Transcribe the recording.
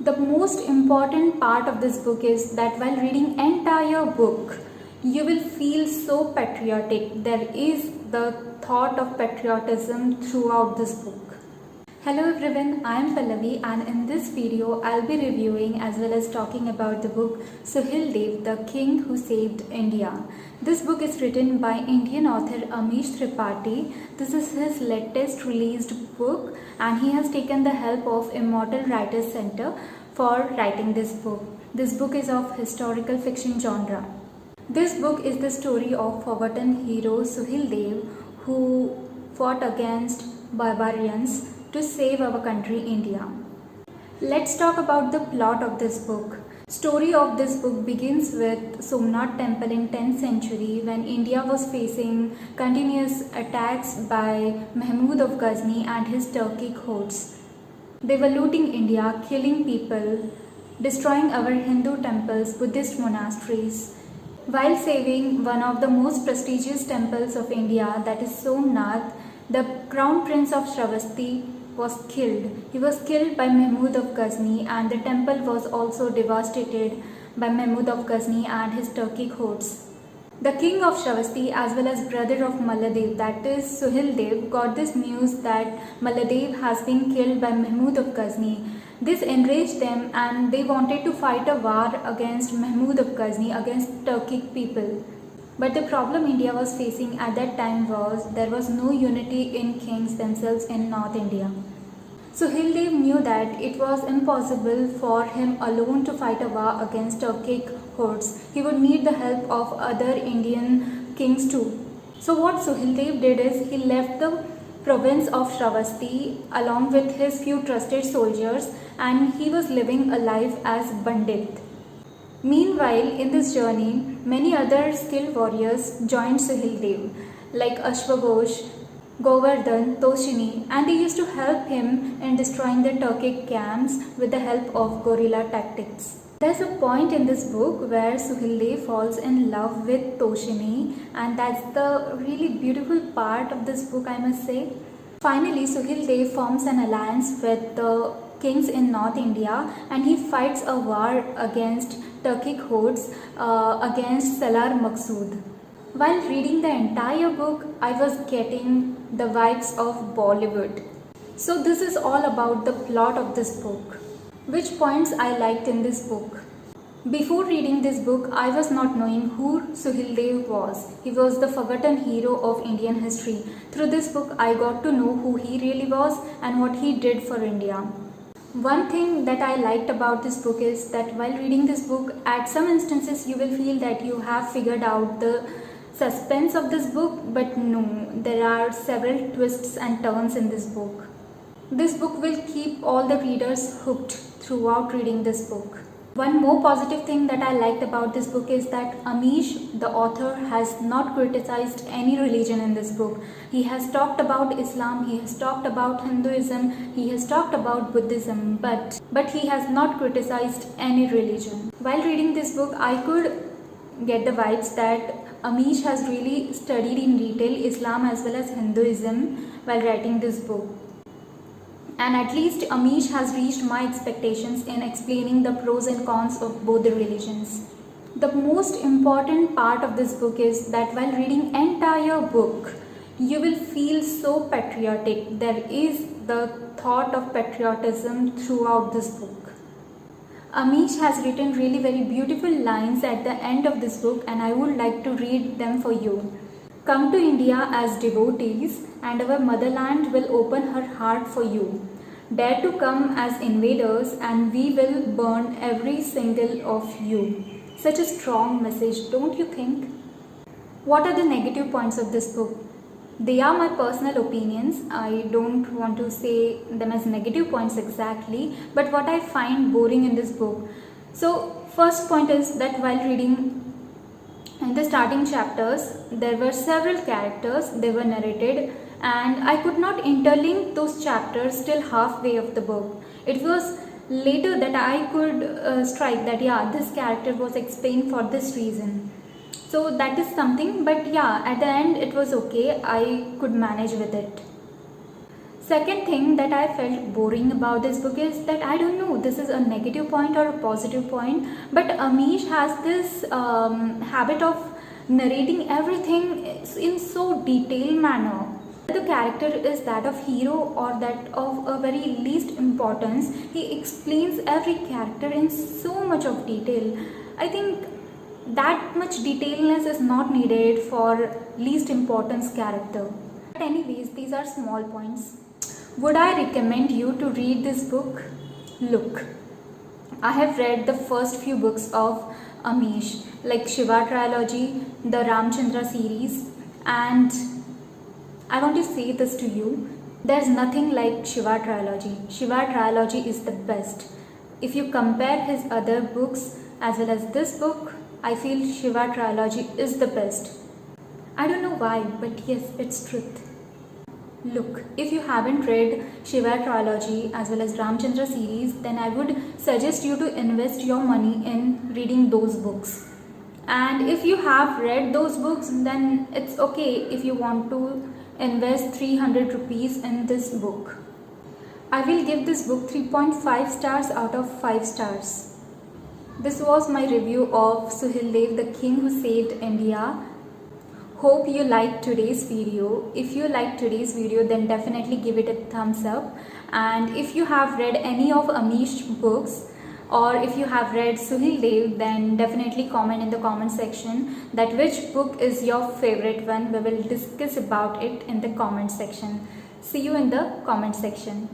The most important part of this book is that while reading entire book, you will feel so patriotic. There is the thought of patriotism throughout this book. Hello everyone, I am Pallavi and in this video I'll be reviewing as well as talking about the book Suhildev, the King Who Saved India. This book is written by Indian author Amish Tripathi. This is his latest released book and he has taken the help of Immortal Writers Center for writing this book. This book is of historical fiction genre. This book is the story of forgotten hero Suhildev who fought against barbarians to save our country India. Let's talk about the plot of this book. Story of this book begins with Somnath temple in 10th century when India was facing continuous attacks by Mahmud of Ghazni and his Turkic hordes. They were looting India, killing people, destroying our Hindu temples, Buddhist monasteries, while saving one of the most prestigious temples of India, that is Somnath. The crown prince of Shravasti was killed. He was killed by Mahmud of Ghazni and the temple was also devastated by Mahmud of Ghazni and his Turkic hordes. The king of Shravasti as well as brother of Malladev, that is Suhildev, got this news that Malladev has been killed by Mahmud of Ghazni. This enraged them and they wanted to fight a war against Mahmud of Ghazni, against Turkic people. But the problem India was facing at that time was there was no unity in kings themselves in North India. Suhildev knew that it was impossible for him alone to fight a war against Turkic hordes. He would need the help of other Indian kings too. So what Suhildev did is he left the province of Shravasti along with his few trusted soldiers and he was living a life as Bandit. Meanwhile, in this journey, many other skilled warriors joined Suhildev like Ashwaghosh, Govardhan, Toshini, and they used to help him in destroying the Turkic camps with the help of guerrilla tactics. There's a point in this book where Suhildev falls in love with Toshini and that's the really beautiful part of this book, I must say. Finally, Suhildev forms an alliance with the kings in North India and he fights a war against Turkic hordes against Salar Maqsood. While reading the entire book, I was getting the vibes of Bollywood. So this is all about the plot of this book. Which points I liked in this book? Before reading this book, I was not knowing who Suhildev was. He was the forgotten hero of Indian history. Through this book, I got to know who he really was and what he did for India. One thing that I liked about this book is that while reading this book, at some instances you will feel that you have figured out the suspense of this book, but no, there are several twists and turns in this book. This book will keep all the readers hooked throughout reading this book. One more positive thing that I liked about this book is that Amish, the author, has not criticized any religion in this book. He has talked about Islam, he has talked about Hinduism, he has talked about Buddhism, but he has not criticized any religion. While reading this book, I could get the vibes that Amish has really studied in detail Islam as well as Hinduism while writing this book. And at least Amish has reached my expectations in explaining the pros and cons of both the religions. The most important part of this book is that while reading entire book, you will feel so patriotic. There is the thought of patriotism throughout this book. Amish has written really very beautiful lines at the end of this book and I would like to read them for you. Come to India as devotees and our motherland will open her heart for you. Dare to come as invaders and we will burn every single of you. Such a strong message, don't you think? What are the negative points of this book? They are my personal opinions. I don't want to say them as negative points exactly, but what I find boring in this book. So first point is that while reading in the starting chapters, there were several characters, they were narrated and I could not interlink those chapters till halfway of the book. It was later that I could strike that yeah, this character was explained for this reason. So that is something, but yeah, at the end it was okay, I could manage with it. Second thing that I felt boring about this book is that I don't know this is a negative point or a positive point, but Amish has this habit of narrating everything in so detailed manner. The character is that of hero or that of a very least importance. He explains every character in so much of detail. I think that much detailness is not needed for least importance character. But anyways, these are small points. Would I recommend you to read this book? Look, I have read the first few books of Amish, like Shiva trilogy, the Ramchandra series, and I want to say this to you. There's nothing like Shiva trilogy. Shiva trilogy is the best. If you compare his other books as well as this book, I feel Shiva trilogy is the best. I don't know why, but yes, it's truth. Look, if you haven't read Shiva trilogy as well as Ramchandra series, then I would suggest you to invest your money in reading those books. And if you have read those books, then it's okay if you want to invest 300 rupees in this book. I will give this book 3.5 stars out of 5 stars. This was my review of Suhil Dev, the King Who Saved India. Hope you liked today's video. If you liked today's video, then definitely give it a thumbs up. And if you have read any of Amish books, or if you have read Suhil Dev, then definitely comment in the comment section that which book is your favorite one. We will discuss about it in the comment section. See you in the comment section.